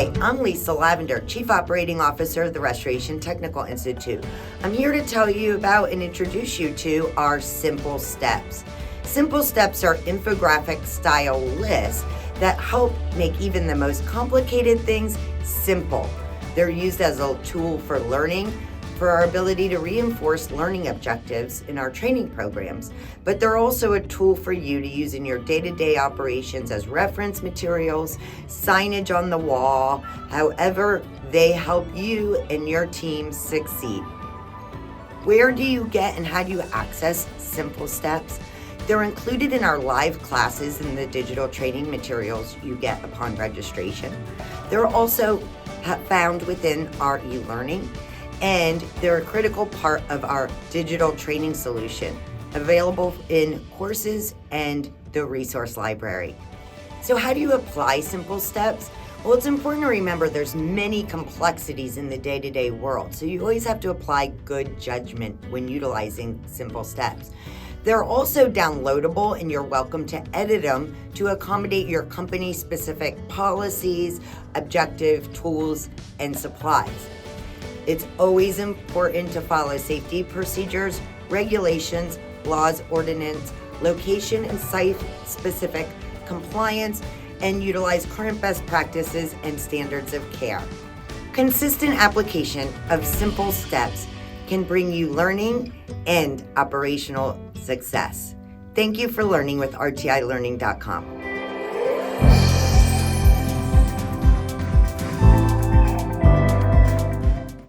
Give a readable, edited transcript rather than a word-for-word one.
Hi, I'm Lisa Lavender, Chief Operating Officer of the Restoration Technical Institute. I'm here to tell you about and introduce you to our simple steps. Simple steps are infographic-style lists that help make even the most complicated things simple. They're used as a tool for learning, for our ability to reinforce learning objectives in our training programs, but they're also a tool for you to use in your day-to-day operations as reference materials, signage on the wall, however they help you and your team succeed. Where do you get and how do you access simple steps? They're included in our live classes in the digital training materials you get upon registration. They're also found within our eLearning, and they're a critical part of our digital training solution, available in courses and the resource library. So how do you apply simple steps? Well, it's important to remember there's many complexities in the day-to-day world, so you always have to apply good judgment when utilizing simple steps. They're also downloadable, and you're welcome to edit them to accommodate your company-specific policies, objective, tools, and supplies. It's always important to follow safety procedures, regulations, laws, ordinance, location and site-specific compliance, and utilize current best practices and standards of care. Consistent application of simple steps can bring you learning and operational success. Thank you for learning with rtilearning.com.